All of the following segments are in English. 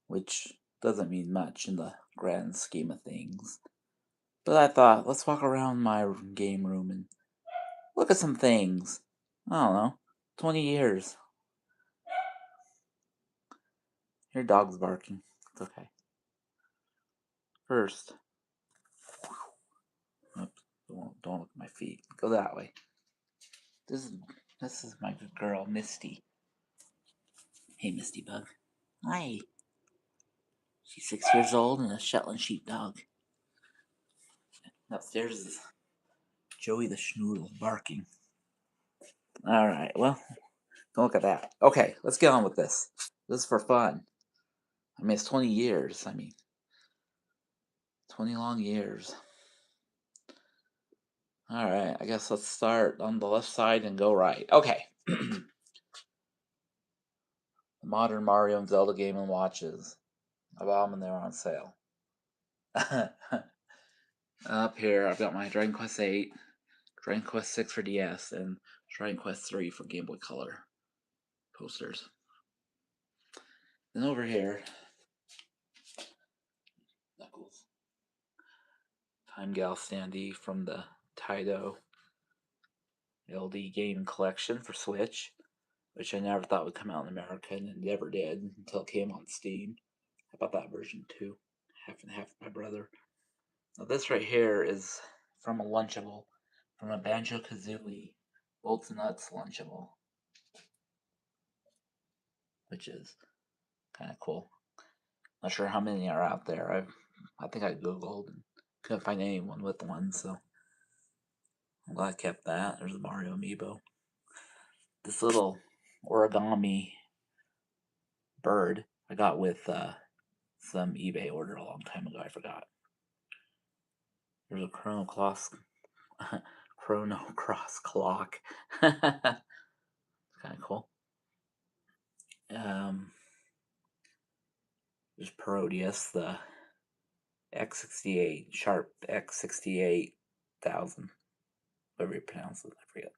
which doesn't mean much in the grand scheme of things. But I thought, let's walk around my game room and look at some things. I don't know, 20 years. Your dog's barking. It's okay. First, oops, don't look at my feet. Go that way. This is my good girl, Misty. Hey, Misty Bug. Hi. She's 6 years old and a Shetland sheepdog. Upstairs is Joey the Schnoodle barking. Alright, well, don't look at that. Okay, let's get on with this. This is for fun. I mean, it's 20 years. 20 long years. Alright, I guess let's start on the left side and go right. Okay. The modern Mario and Zelda Game & Watches. I bought them and they were on sale. Up here, I've got my Dragon Quest VIII, Dragon Quest VI for DS, and Dragon Quest III for Game Boy Color posters. Then over here, Knuckles. Time Gal Standee from the Taito LD game collection for Switch, which I never thought would come out in America, and it never did until it came on Steam. I bought that version too, half and half with my brother. Now this right here is from a Lunchable, from a Banjo-Kazooie Bolts and Nuts Lunchable, which is kind of cool. Not sure how many are out there. I think I googled and couldn't find anyone with one, so I'm glad I kept that. There's a Mario amiibo. This little origami bird I got with some eBay order a long time ago. I forgot. There's a Chrono Cross clock. Kind of cool. There's Parodius, the X68 Sharp X68,000, whatever you pronounce it. I forget.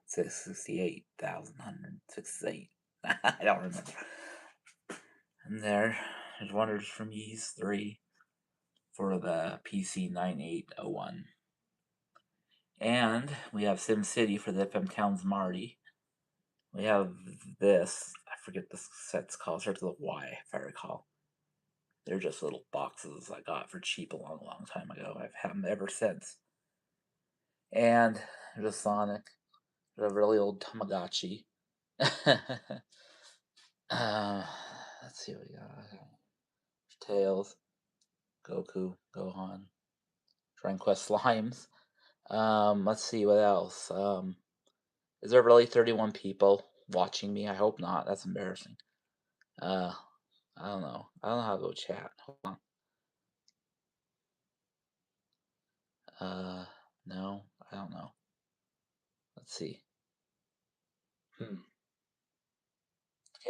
68,168. I don't remember. And there's Wonders from Ys 3 for the PC 9801. And we have SimCity for the FM Towns Marty. We have this. I forget the set's called. It starts with a Y, if I recall. They're just little boxes I got for cheap a long, long time ago. I've had them ever since. And there's a Sonic. There's a really old Tamagotchi. Let's see what we got. Tails, Goku, Gohan, Dragon Quest Slimes. Let's see what else. Is there really 31 people watching me? I hope not. That's embarrassing. I don't know. I don't know how to go chat. Hold on. No, I don't know. Let's see. Okay,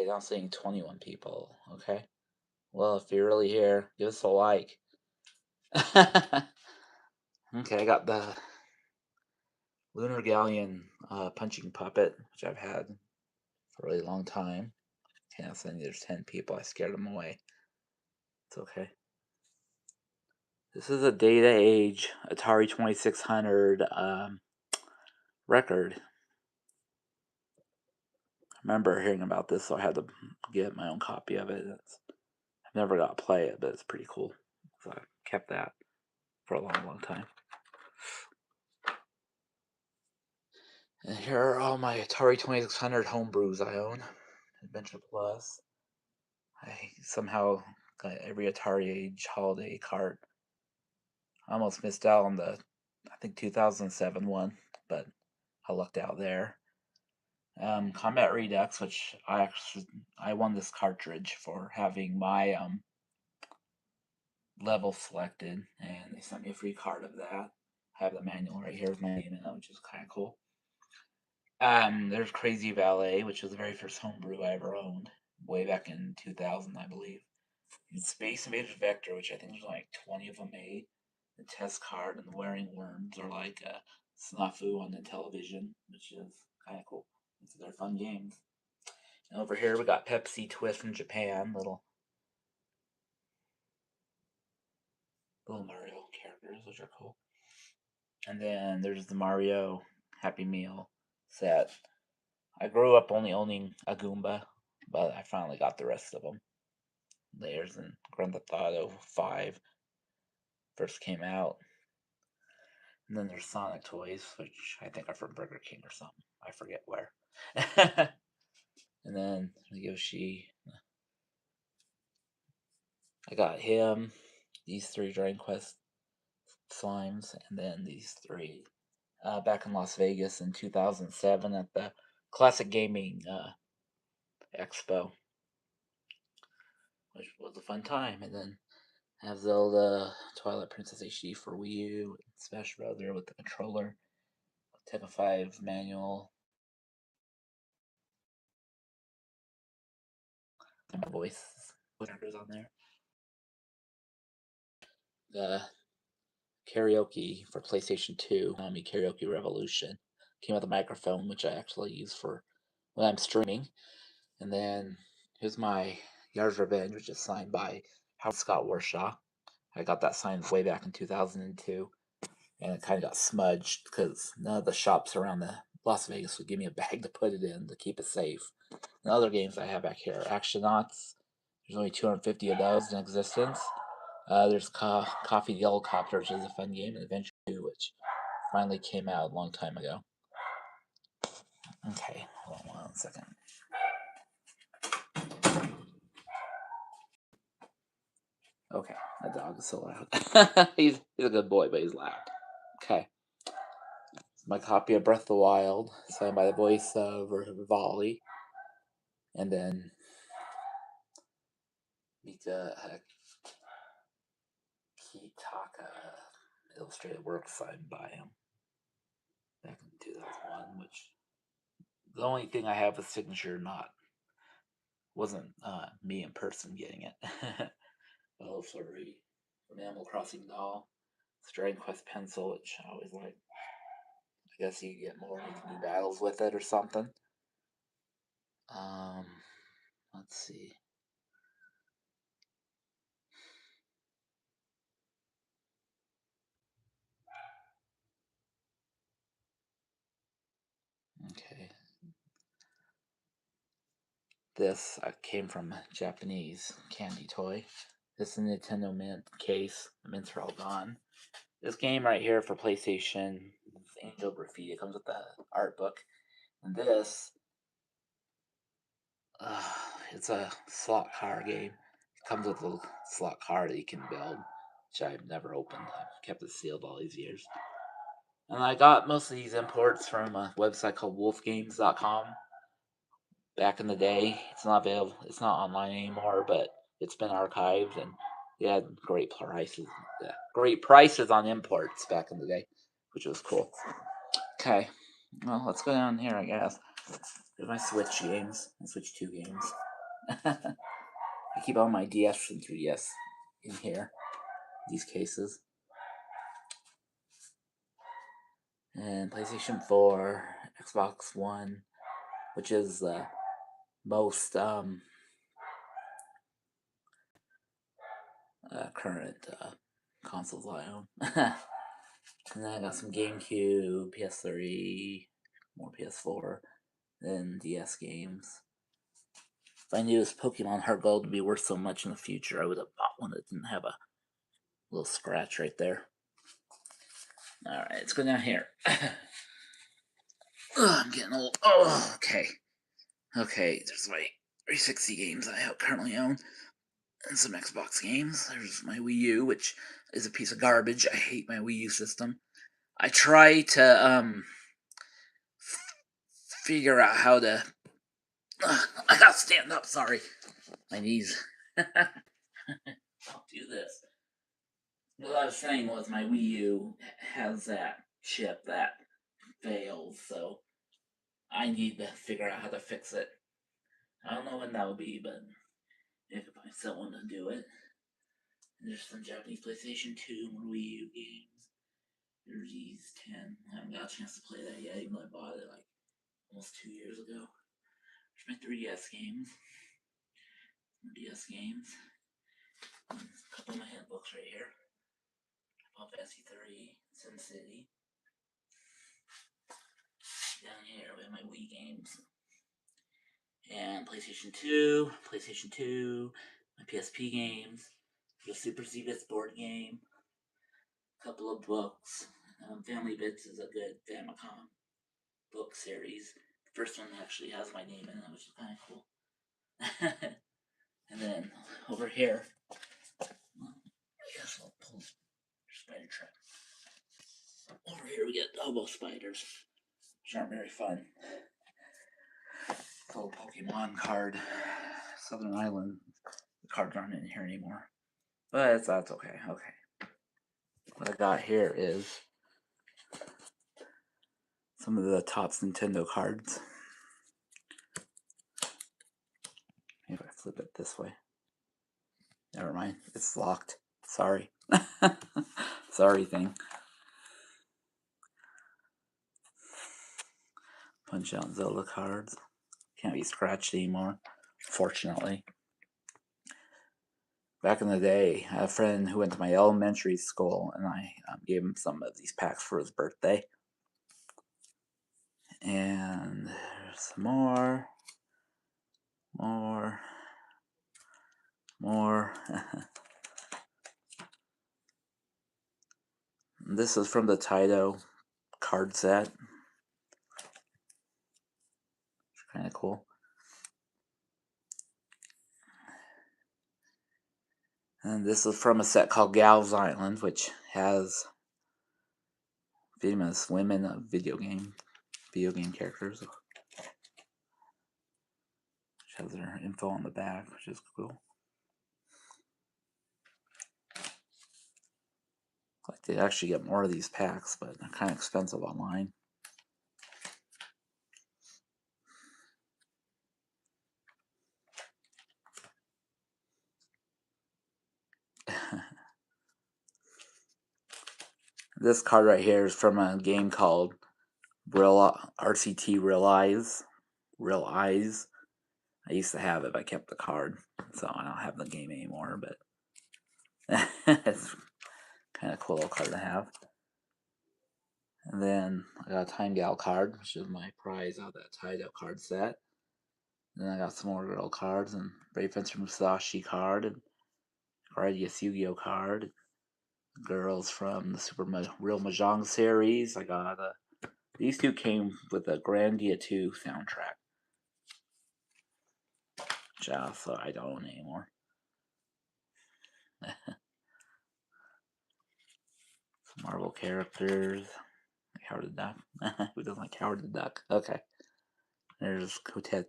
now I'm seeing 21 people. Okay. Well, if you're really here, give us a like. Okay, I got the Lunar Galleon punching puppet, which I've had for a really long time. Okay, now suddenly there's 10 people. I scared them away. It's okay. This is a data age Atari 2600 record. I remember hearing about this, so I had to get my own copy of it. I've never got to play it, but it's pretty cool. So I kept that for a long, long time. And here are all my Atari 2600 homebrews I own. Adventure Plus. I somehow got every Atari Age holiday cart. I almost missed out on the, I think, 2007 one, but I lucked out there. Combat Redux, which I won this cartridge for having my level selected, and they sent me a free card of that. I have the manual right here with my name in it, which is kind of cool. There's Crazy Valet, which was the very first homebrew I ever owned, way back in 2000, I believe. And Space Invaders Vector, which I think there's like 20 of them made. The test card and the Wearing Worms are like a snafu on the television, which is kind of cool. They're fun games. And over here we got Pepsi Twist from Japan, little little Mario characters, which are cool. And then there's the Mario Happy Meal set. I grew up only owning a Goomba, but I finally got the rest of them. There's in Grand Theft Auto 5 first came out. And then there's Sonic toys, which I think are from Burger King or something. I forget where. And then Yoshi. I got him, these 3 Dragon Quest slimes, and then these 3 back in Las Vegas in 2007 at the Classic Gaming Expo, which was a fun time. And then I have Zelda Twilight Princess HD for Wii U, and Smash Brother with the controller, Tekken 5 manual, and my voice characters on there. The karaoke for PlayStation 2, Karaoke Revolution, came with a microphone, which I actually use for when I'm streaming. And then here's my Yard's Revenge, which is signed by Howard Scott Warshaw. I got that signed way back in 2002, and it kind of got smudged because none of the shops around the Las Vegas would give me a bag to put it in to keep it safe. And other games I have back here, Actionauts. There's only 250 of those in existence. There's Coffee the Helicopter, which is a fun game, and Adventure 2, which finally came out a long time ago. Okay, hold on 1 second. Okay, that dog is so loud. he's a good boy, but he's loud. Okay. My copy of Breath of the Wild, signed by the voice of Rivali. And then Mika Kitaka illustrated work signed by him back in 2001, which the only thing I have with signature wasn't me in person getting it. Hello Flurry from Animal Crossing doll. It's Dragon Quest pencil, which I always like. I guess you get more and you can do battles with it or something. Let's see. Okay. This came from a Japanese candy toy. This is a Nintendo Mint case. The mints are all gone. This game right here for PlayStation, Angel Graffiti. It comes with the art book. And this, it's a slot car game. It comes with a slot car that you can build, which I've never opened. I've kept it sealed all these years. And I got most of these imports from a website called wolfgames.com. Back in the day, it's not available. It's not online anymore, but it's been archived, and they had great prices. Yeah, great prices on imports back in the day, which was cool. Okay, well, let's go down here, I guess. There's my Switch games. My Switch 2 games. I keep all my DS and 3DS in here, these cases. And PlayStation 4, Xbox One, which is the most current consoles I own. And then I got some GameCube, PS3, more PS4, then DS games. If I knew this Pokemon Heart Gold would be worth so much in the future, I would have bought one that didn't have a little scratch right there. Alright, let's go down here. I'm getting old. Oh, okay. Okay, there's my 360 games I currently own, and some Xbox games. There's my Wii U, which is a piece of garbage. I hate my Wii U system. I try to figure out how to. I gotta stand up. Sorry, my knees. I'll do this. What I was saying was my Wii U has that chip that fails, so I need to figure out how to fix it. I don't know when that will be, but I can find someone to do it. There's some Japanese PlayStation 2 and Wii U games. There's these 10. I haven't got a chance to play that yet, even though I bought it like almost 2 years ago. There's my 3DS games. DS games. A couple of my handbooks right here. Final Fantasy 3, Sin City. Down here we have my Wii games. And PlayStation 2, my PSP games, the Super Zegas board game, a couple of books. Family Bits is a good Famicom book series. The first one actually has my name in it, which is kind of cool. And then over here, I guess I'll pull spider trap. Over here we get hobo spiders, which aren't very fun. Little Pokemon card, Southern Island. The cards aren't in here anymore, but that's okay. Okay. What I got here is some of the Topps Nintendo cards. Maybe if I flip it this way. Never mind, it's locked. Sorry. Sorry thing. Punch out Zelda cards. Can't be scratched anymore, fortunately. Back in the day, I had a friend who went to my elementary school, and I gave him some of these packs for his birthday. And there's some more. This is from the Taito card set. Kind of cool. And this is from a set called Gal's Island, which has famous women video game characters. Which has their info on the back, which is cool. Like they actually get more of these packs, but they're kind of expensive online. This card right here is from a game called RCT Real Eyes. I used to have it, but I kept the card, so I don't have the game anymore. But it's kind of cool little card to have. And then I got a Time Gal card, which is my prize out of that Taito card set. And then I got some more girl cards and Brave Fencer Musashi card and Gradius Yu-Gi-Oh card. Girls from the Super Real Mahjong series. I got these two came with the Grandia 2 soundtrack, which I don't own anymore. Some Marvel characters. Howard the Duck. Who doesn't like Howard the Duck? Okay. There's Kotet.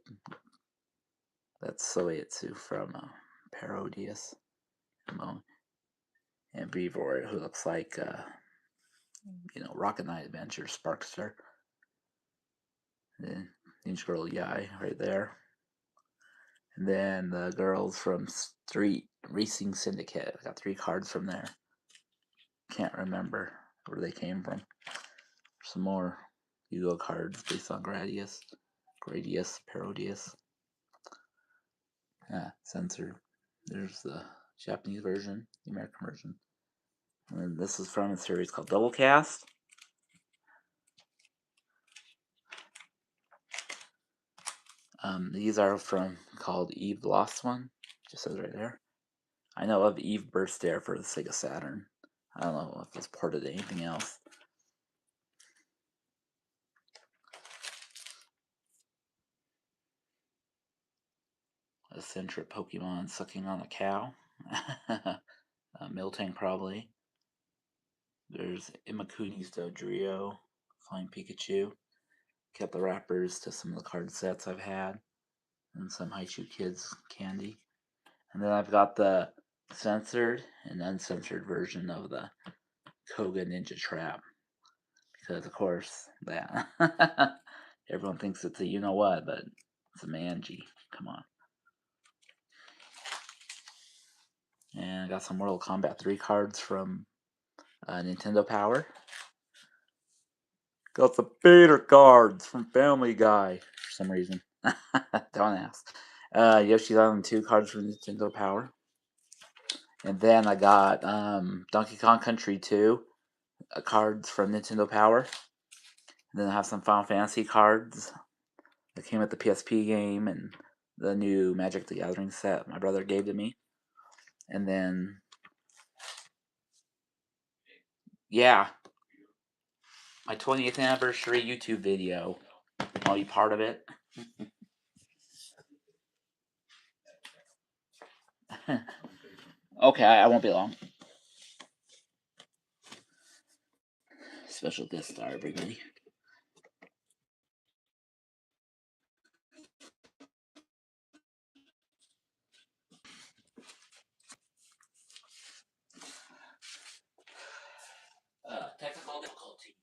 That's Soetsu from Parodius. And Brevoort, who looks like, Rocket Knight Adventure, Sparkster. And then Ninja Girl Yai right there. And then the girls from Street Racing Syndicate. I got 3 cards from there. Can't remember where they came from. Some more Yu-Gi-Oh cards based on Gradius, Parodius. Censored. There's the Japanese version, the American version. And this is from a series called Double Cast. These are called Eve Lost One. Just says right there. I know of Eve Burst Air for the Sega Saturn. I don't know if it's ported to anything else. A Centric Pokemon sucking on a cow. Miltank probably. There's Imakuni's Dodrio, Flying Pikachu. Kept the wrappers to some of the card sets I've had. And some Haichu Kids candy. And then I've got the censored and uncensored version of the Koga Ninja Trap. Because, of course, that. Everyone thinks it's a you-know-what, but it's a Manji. Come on. And I got some Mortal Kombat 3 cards from Nintendo Power. Got the Vader cards from Family Guy for some reason. Don't ask. Yoshi's Island 2 cards from Nintendo Power. And then I got Donkey Kong Country 2 cards from Nintendo Power. And then I have some Final Fantasy cards that came with the PSP game and the new Magic the Gathering set my brother gave to me. And then, yeah, my 20th anniversary YouTube video. I'll be part of it. Okay, I won't be long. Special guest star, everybody. Technical difficulties.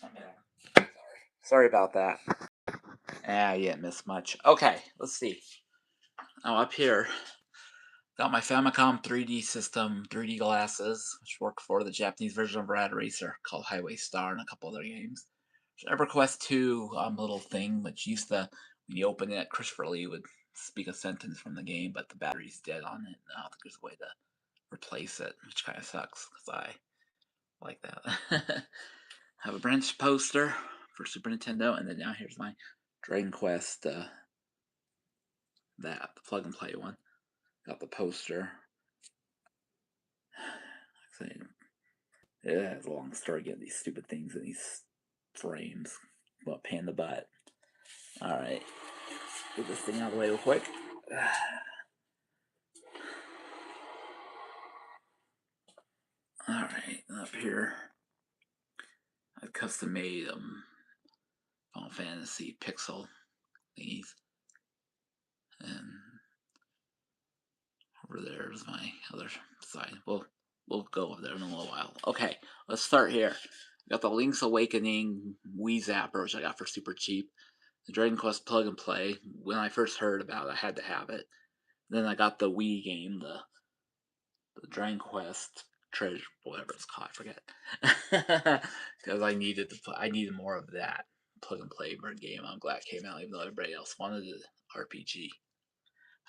Okay. Sorry about that. I didn't miss much. Okay, let's see. Now up here, got my Famicom 3D system, 3D glasses, which work for the Japanese version of Rad Racer called Highway Star and a couple other games. EverQuest 2 little thing, which used to, when you open it, Christopher Lee would speak a sentence from the game, but the battery's dead on it. I don't think there's a way to replace it, which kind of sucks because I like that. Have a branch poster for Super Nintendo, and then now here's my Dragon Quest, the plug and play one. Got the poster. It has a long story getting these stupid things in these frames. What, pain in the butt. Alright. Get this thing out of the way real quick. Alright, up here. I custom made Final Fantasy pixel thingies. And over there's my other side. We'll go over there in a little while. Okay, let's start here. Got the Link's Awakening Wii Zapper, which I got for super cheap. The Dragon Quest plug and play. When I first heard about it, I had to have it. Then I got the Wii game, the Dragon Quest Treasure, whatever it's called, I forget. Because I needed more of that plug and play board game. I'm glad it came out, even though everybody else wanted the RPG.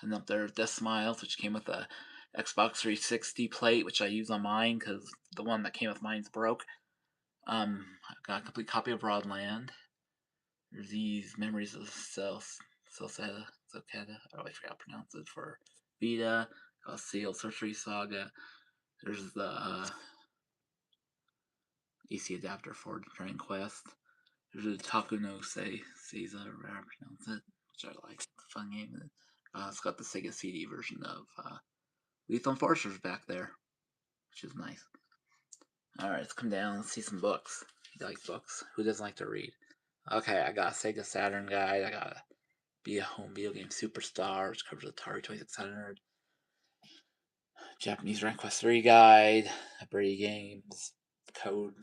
And up there, Death Smiles, which came with a Xbox 360 plate, which I use on mine because the one that came with mine's broke. I got a complete copy of Broadland. There's these Memories of Celceta, I always forgot how to pronounce it, for Vita. Got Seal Sorcery Saga. There's the AC adapter for Dragon Quest. There's a Taku no Seiza, or however I pronounce it, which I like. It's a fun game. It's got the Sega CD version of Lethal Enforcers back there, which is nice. Alright, let's come down and see some books. You like books? Who doesn't like to read? Okay, I got a Sega Saturn guide. I got a Be a Home Video Game Superstar, which covers Atari 2600. Japanese Dragon Quest 3 guide. Brady Games. Code.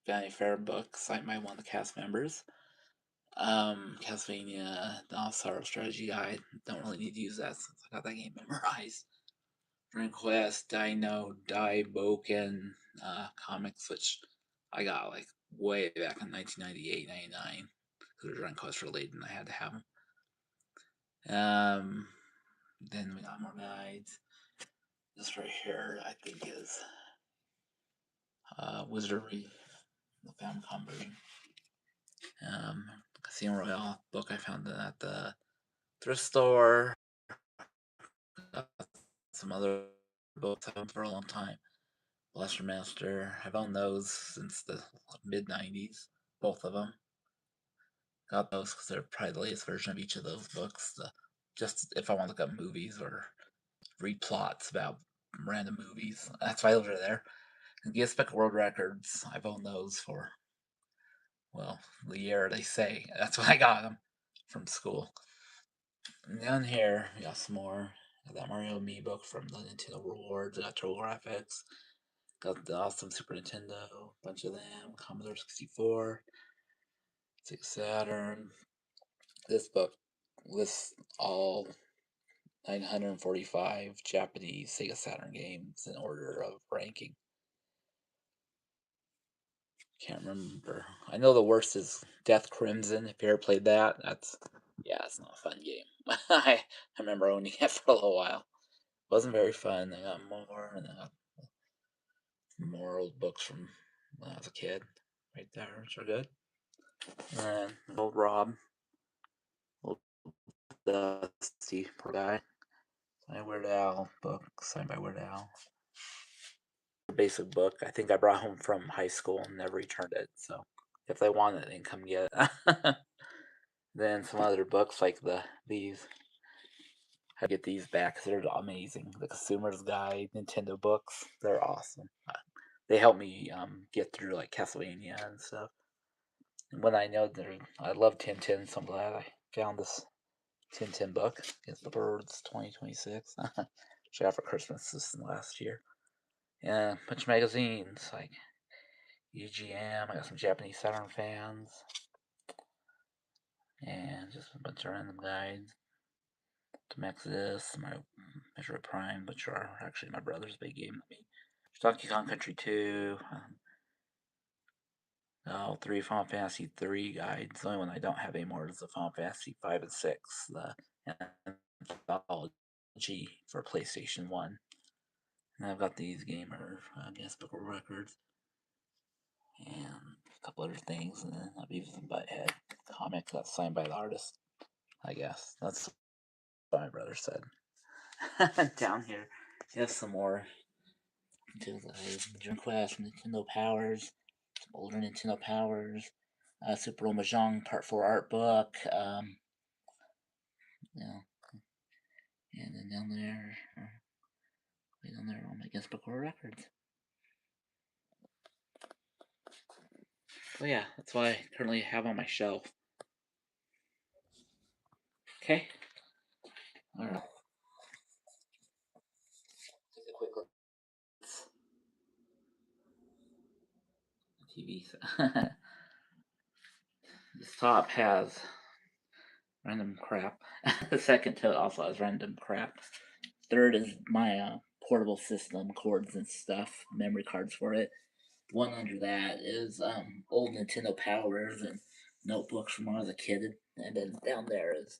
Vanity Fair book signed by one of the cast members. Castlevania, the Sorrow Strategy Guide. Don't really need to use that since I got that game memorized. Dragon Quest, Dino, Daiboken comics, which I got like way back in 1998, 99. Because they're Dragon Quest related and I had to have them. Then we got more guides. This right here, I think, is Wizardry, the Famicom version. Casino Royale book I found at the thrift store. Some other books I've owned for a long time. Blaster Master. I've owned those since the mid 90s, both of them. Got those because they're probably the latest version of each of those books. Just if I want to look up movies or read plots about random movies. That's why those are there. And Guinness Book of World Records, I've owned those for, well, the year they say. That's when I got them from school. And down here, we got some more. Got that Mario Me book from the Nintendo Rewards. Got TurboGrafx. Got the awesome Super Nintendo. Bunch of them. Commodore 64. Sega Saturn. This book lists all 945 Japanese Sega Saturn games in order of ranking. Can't remember. I know the worst is Death Crimson. If you ever played that, it's not a fun game. I remember owning it for a little while. Wasn't very fun. I got more, and I got more old books from when I was a kid, right there, which are good. And old Rob, old Dusty, poor guy. My Weird Al book, signed by Weird Al. Basic book. I think I brought home from high school and never returned it. So if they want it, they can come get it. Then some other books like these. I get these back because they're amazing. The Consumer's Guide, Nintendo books, they're awesome. They help me get through like Castlevania and stuff. And when I know I love Tintin, so I'm glad I found this Tintin book. Against the Birds 2026. Which I got for Christmas this last year. Yeah, a bunch of magazines like UGM. I got some Japanese Saturn fans. And just a bunch of random guides. To Maxis, my Metroid Prime, which are actually my brother's big game to me. Donkey Kong Country 2. All 3 Final Fantasy 3 guides. The only one I don't have anymore is the Final Fantasy 5 and 6. The anthology for PlayStation 1. And I've got these Gamer Guinness Book of Records. And a couple other things, and then a Beavis and Butthead comic that's signed by the artist. I guess that's what my brother said. Down here, he has some more Dream Quest, Nintendo Powers, some older Nintendo Powers, Super Mahjong Part 4 art book, you know, and then down there, way down there, all my Guinness Book World Records. So yeah, that's what I currently have on my shelf. Okay. All right. Take a quick look. TV. This top has random crap. The second tote also has random crap. Third is my portable system, cords and stuff, memory cards for it. One under that is old Nintendo Powers and notebooks from when I was a kid. And then down there is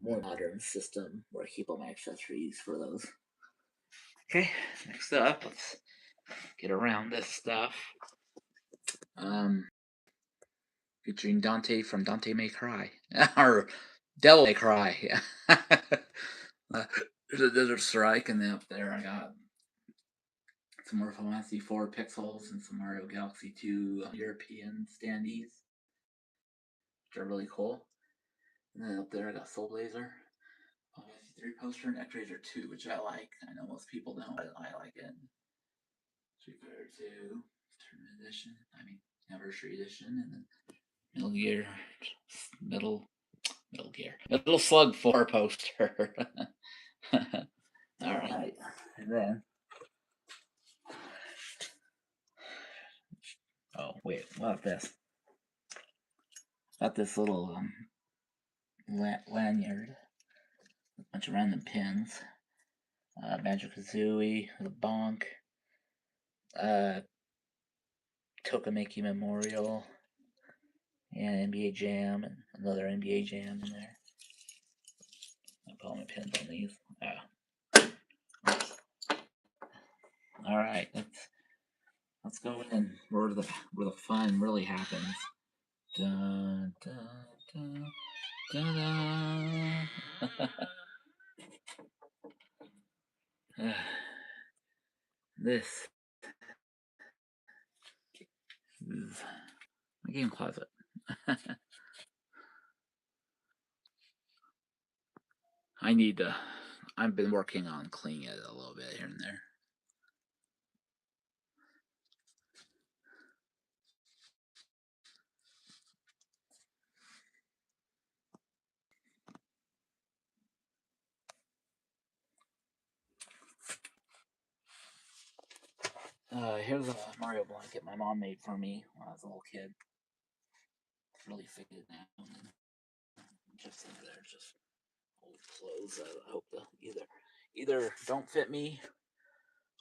more modern system where I keep all my accessories for those. Okay, next up, let's get around this stuff. Featuring Dante from Dante May Cry. Or Devil May Cry. There's a Desert Strike, and then up there I got some more Final Fantasy 4 pixels and some Mario Galaxy 2 European standees, which are really cool. And then up there I got Soul Blazer, Final Fantasy 3 poster, and X-Razor 2, which I like. I know most people don't, but I like it. Street Fighter 2 Tournament Edition, Anniversary Edition, and then Metal Gear, Metal Slug 4 poster. Alright, and then oh wait, what about this? Got this little lanyard, a bunch of random pins. Banjo-Kazooie, the Bonk, Tokameki Memorial, and NBA Jam, and another NBA Jam in there. I put all my pins on these. All right, let's go in where the fun really happens. Dun, dun, dun, dun, dun. This is my game closet. I've been working on cleaning it a little bit here and there. Here's a Mario blanket my mom made for me when I was a little kid. It's really faded now. And just under there, just old clothes that I hope either don't fit me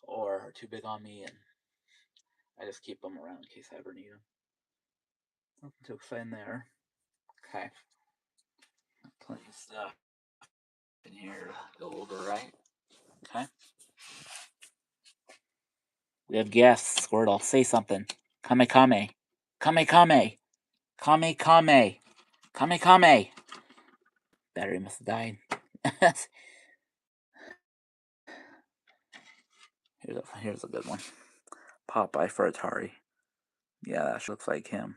or are too big on me, and I just keep them around in case I ever need them. Nothing too exciting there. Okay. Plenty of stuff in here to go over, right? Okay. We have guests. Squirtle, say something. Kame Kame. Kame Kame. Kame Kame. Kame Kame. Battery must have died. Here's a good one. Popeye for Atari. Yeah, that looks like him.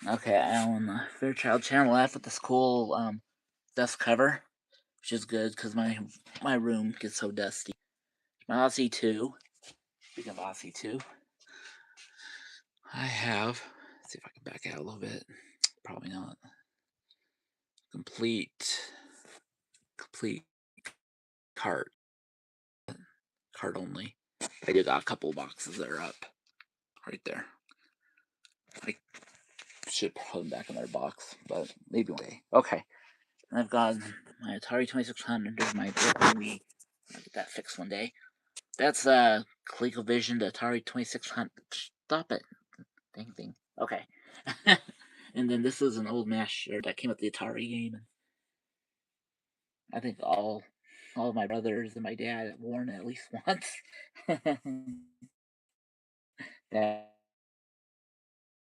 Okay, I own the Fairchild Channel F with this cool dust cover, which is good because my room gets so dusty. My Aussie 2. Speaking of Aussie 2, I have. Let's see if I can back out a little bit. Probably not. Complete cart only. I did got a couple boxes that are up right there. I should put them back in their box, but maybe one day. Okay. And I've got my Atari 2600, my broken Wii. I'll get that fixed one day. That's ColecoVision, the Atari 2600. Stop it. Dang thing. Okay. And then this is an old master that came with the Atari game. I think all all of my brothers and my dad have worn it at least once. Back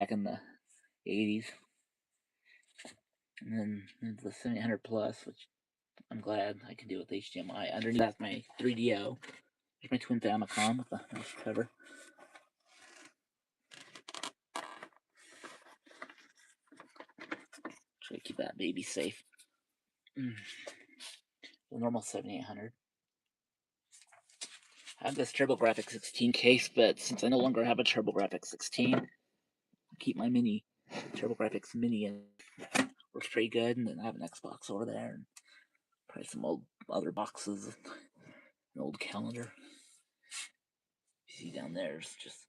in the 80s. And then the 7800 Plus, which I'm glad I can do with HDMI. Underneath that's my 3DO. There's my twin Famicom with a nice cover. Try to keep that baby safe. The normal 7800. I have this TurboGrafx 16 case, but since I no longer have a TurboGrafx 16, I keep my mini TurboGrafx Mini and works pretty good. And then I have an Xbox over there, and probably some old other boxes, an old calendar. You see down there is just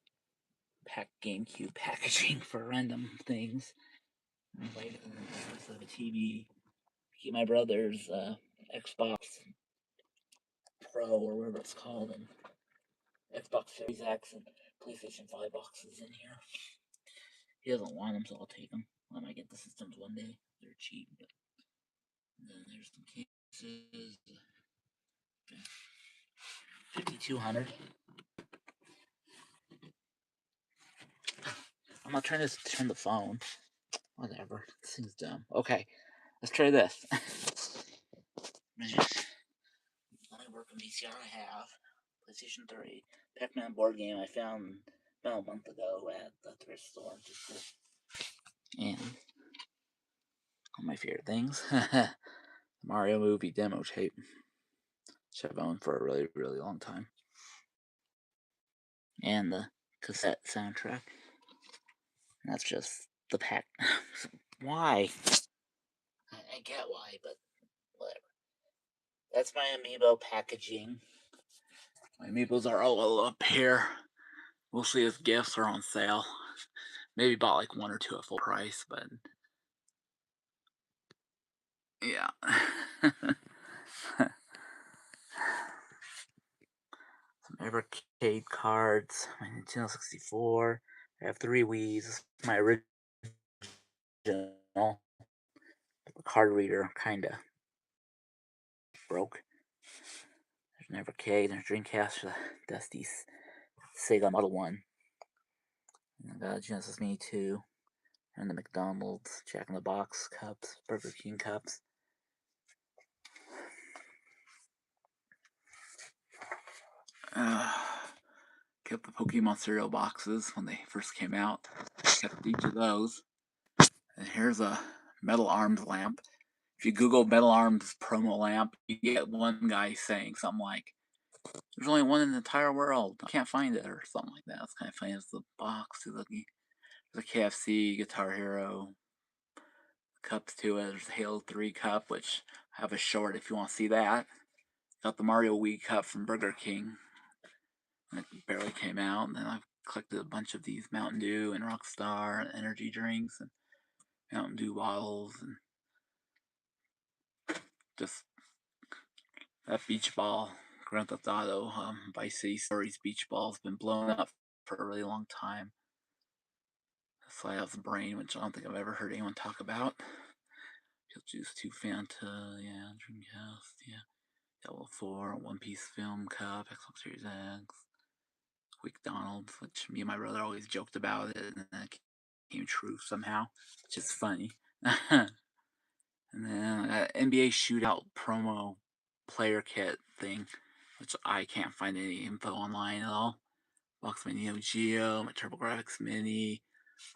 GameCube packaging for random things. Like a TV. Keep my brother's Xbox Pro or whatever it's called, and Xbox Series X and PlayStation 5 boxes in here. He doesn't want them, so I'll take them. I might get the systems one day. They're cheap. But then there's some cases. 5200. I'm not trying to turn the phone. Whatever. This thing's dumb. Okay, let's try this. Only working VCR I have. PlayStation 3. Pac-Man board game I found about a month ago at the thrift store. And one of my favorite things. Mario movie demo tape. Which I've owned for a really, really long time. And the cassette soundtrack. And that's just the pack. Why? I get why, but whatever. That's my amiibo packaging. My amiibos are all up here. Mostly as gifts or on sale. Maybe bought like one or two at full price, but yeah. Some Evercade cards. My Nintendo 64. I have 3 Wii's. This is my original. The card reader kinda broke. There's an Evercade. There's Dreamcast. The Dusty Sega Model 1. And I got a Genesis Mini 2. And the McDonald's Jack in the Box cups. Burger King cups. Kept the Pokemon cereal boxes when they first came out. Kept each of those. And here's a Metal Arms lamp. If you Google Metal Arms promo lamp, you get one guy saying something like, "There's only one in the entire world. I can't find it," or something like that. It's kind of funny. It's the box. There's a KFC, Guitar Hero cups to it. There's a Halo 3 cup, which I have a short if you want to see that. Got the Mario Wii cup from Burger King. It barely came out. And then I've collected a bunch of these Mountain Dew and Rockstar and energy drinks and Mountain Dew bottles and just that beach ball, Grand Theft Auto, Vice City Stories beach ball has been blown up for a really long time. Slighthouse Brain, which I don't think I've ever heard anyone talk about. Peel Juice 2 Fanta, yeah, Dreamcast, yeah. Diablo 4, One Piece Film Cup, Xbox Series X, Quick Donald's, which me and my brother always joked about it, and then it came true somehow, which is funny. And then NBA Shootout promo player kit thing, which I can't find any info online at all. Box my Neo Geo, my TurboGrafx Mini,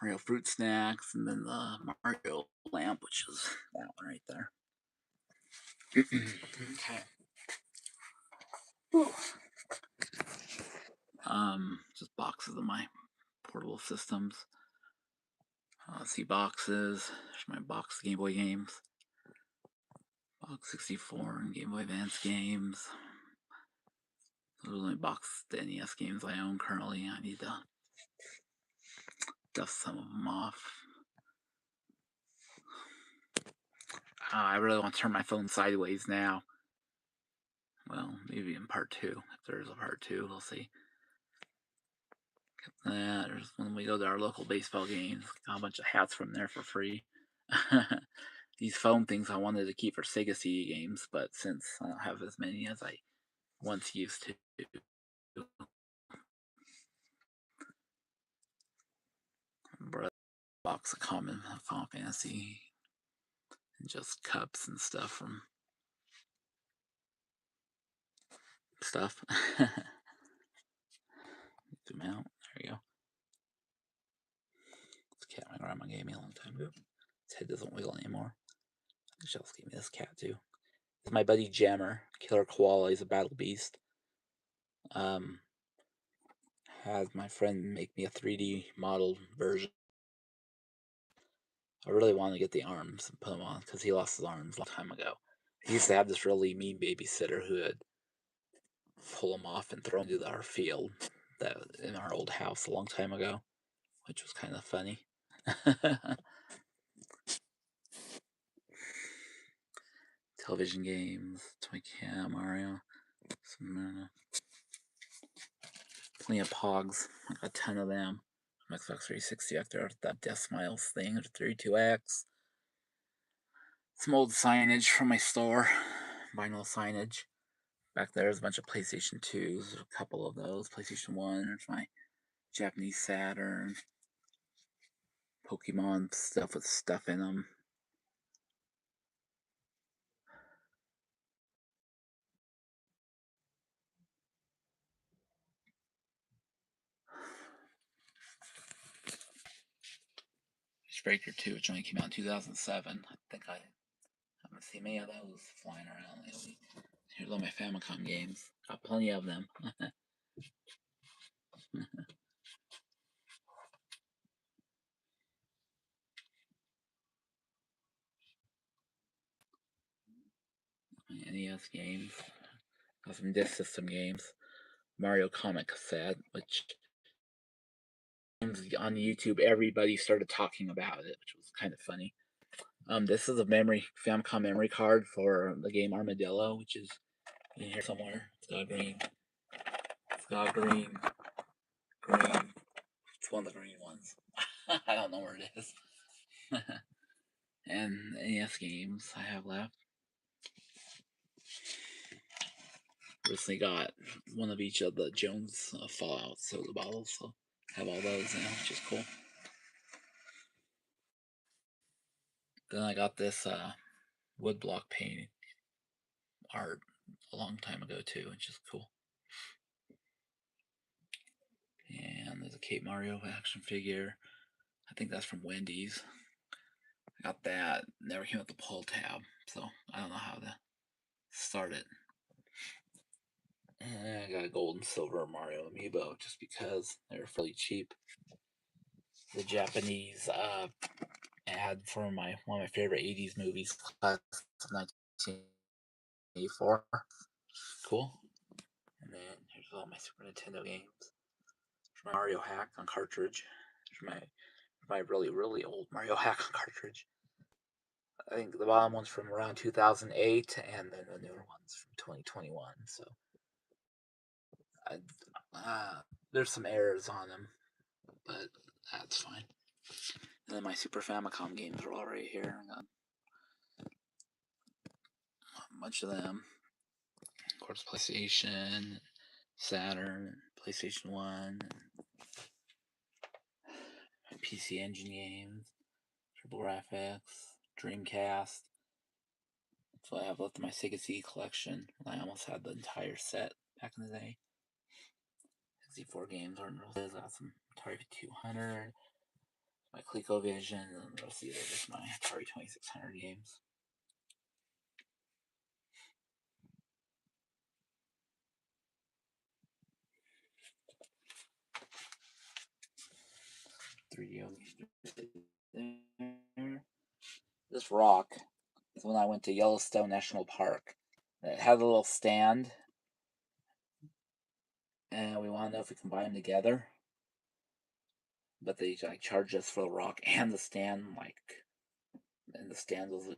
Mario Fruit Snacks, and then the Mario lamp, which is that one right there. Okay. Just boxes of my portable systems. See boxes. There's my box Game Boy games. Box 64 and Game Boy Advance games. Those are my box the NES games I own currently. I need to dust some of them off. I really want to turn my phone sideways now. Well, maybe in part 2. If there's a part 2, we'll see. There's when we go to our local baseball games. Got a bunch of hats from there for free. these foam things I wanted to keep for Sega CD games, but since I don't have as many as I once used to, brought a box of common Final Fantasy and just cups and stuff from stuff. Zoom out. There we go. This cat my grandma gave me a long time ago. His head doesn't wiggle anymore. I think she also gave me this cat too. This is my buddy Jammer, Killer Koala. He's a battle beast. Had my friend make me a 3D model version. I really want to get the arms and put them on because he lost his arms a long time ago. He used to have this really mean babysitter who would pull him off and throw him into our field that in our old house a long time ago, which was kind of funny. Television games, Toy Cat, Mario, plenty of Pogs. I got a ton of them. Xbox 360 after that Death Smiles thing, or 32X. Some old signage from my store, vinyl signage. Back there's a bunch of PlayStation 2s, a couple of those. PlayStation 1, there's my Japanese Saturn. Pokemon stuff with stuff in them. Breaker 2, which only came out in 2007. I think I haven't seen many of those flying around lately. Here's all my Famicom games. Got plenty of them. My NES games. Got some disc system games. Mario comic cassette, which on YouTube everybody started talking about it, which was kind of funny. This is a Famicom memory card for the game Armadillo, which is in here somewhere. It's got green. It's got green. Green. It's one of the green ones. I don't know where it is. And NES games I have left. Recently got one of each of the Jones Fallout soda bottles, so I have all those now, which is cool. Then I got this woodblock painting art a long time ago too, which is cool. And there's a Cape Mario action figure. I think that's from Wendy's. I got that. Never came with the pull tab, so I don't know how to start it. And I got a gold and silver Mario amiibo just because they're fairly cheap. The Japanese ad for one of my favorite 80s movies, class of 1984. Cool. And then here's all my Super Nintendo games. There's my Mario Hack on cartridge. There's my really, really old Mario Hack on cartridge. I think the bottom one's from around 2008, and then the newer one's from 2021. So there's some errors on them, but that's fine. And then my Super Famicom games are all right here. I got a bunch of them. Of course, PlayStation, Saturn, PlayStation 1, PC Engine games, TurboGrafx, Dreamcast. That's what I have left in my Sega CD collection. I almost had the entire set back in the day. 64 games aren't really. I got some Atari 200, my ColecoVision, and the rest of these are just my Atari 2600 games. This rock is when I went to Yellowstone National Park. It had a little stand, and we want to know if we can buy them together. But they like charged us for the rock and the stand, and the stand was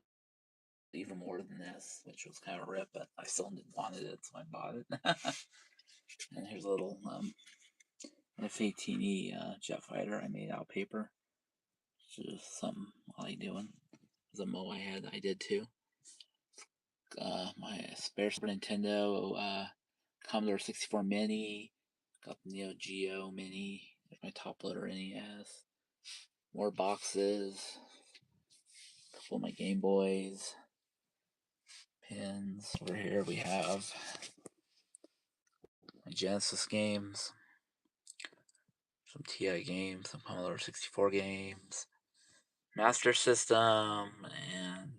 even more than this, which was kind of a rip. But I still wanted it, so I bought it. And here's a little F-18E jet fighter I made out of paper. It's just something I like doing. was a mo I did too. My spare Super Nintendo, Commodore 64 Mini, got the Neo Geo Mini, there's my top loader NES, more boxes, a couple of my Game Boys, pins. Over here we have my Genesis games, some TI games, some Commodore 64 games, Master System, and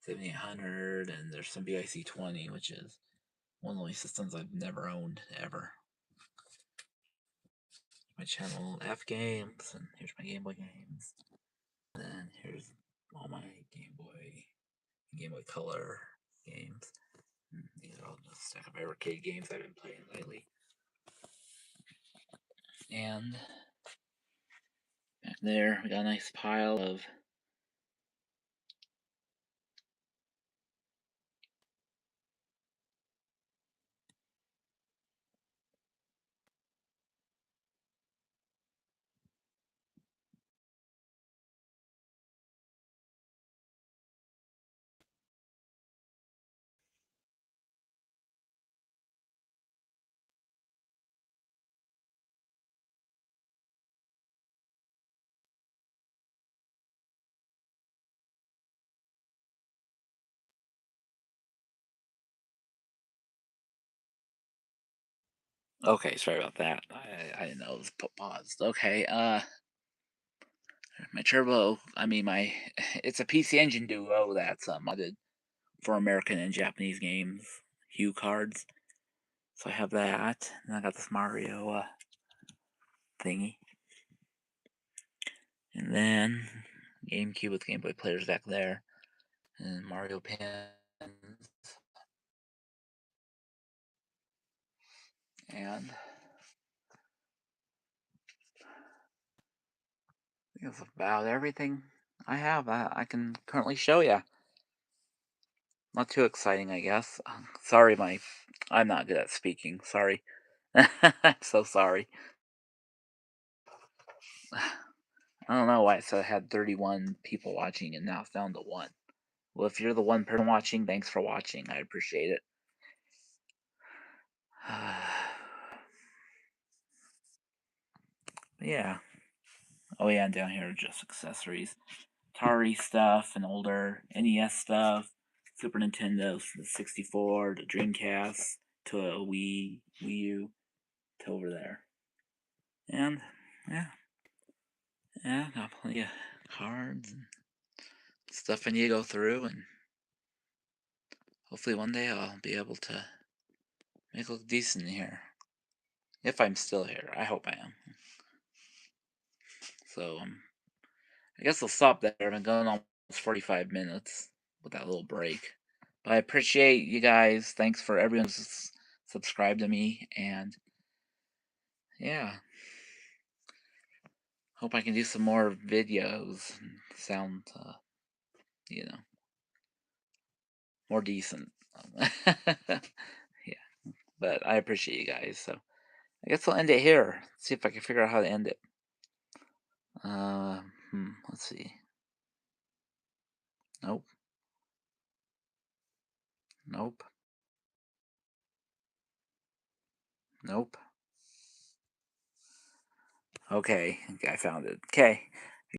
7800, and there's some BIC-20, which is one of the only systems I've never owned ever. My Channel F games, and here's my Game Boy games. And then here's all my Game Boy Color games. And these are all just a stack of arcade games I've been playing lately. And back there, we got a nice pile of okay, sorry about that. I didn't know it was paused. Okay, my Turbo, it's a PC Engine Duo that's modded for American and Japanese games, Hue cards. So I have that, and I got this Mario thingy. And then GameCube with Game Boy players back there, and Mario pins, and I think that's about everything I have. I can currently show you. Not too exciting, I guess. Sorry, I'm not good at speaking. Sorry. I'm so sorry. I don't know why it said I had 31 people watching and now it's down to 1. Well, if you're the one person watching, thanks for watching. I appreciate it. Yeah. Oh yeah, and down here are just accessories. Atari stuff and older NES stuff, Super Nintendo, the 64, the Dreamcast, to a Wii U, to over there. And yeah, got plenty of cards and stuff I need to go through, and hopefully one day I'll be able to make it look decent here. If I'm still here, I hope I am. So I guess I'll stop there. I've been going almost 45 minutes with that little break. But I appreciate you guys. Thanks for everyone who's subscribed to me. And yeah, hope I can do some more videos and sound, more decent. Yeah, but I appreciate you guys. So I guess I'll end it here. See if I can figure out how to end it. Let's see. Nope. Nope. Nope. Okay, I found it. Okay.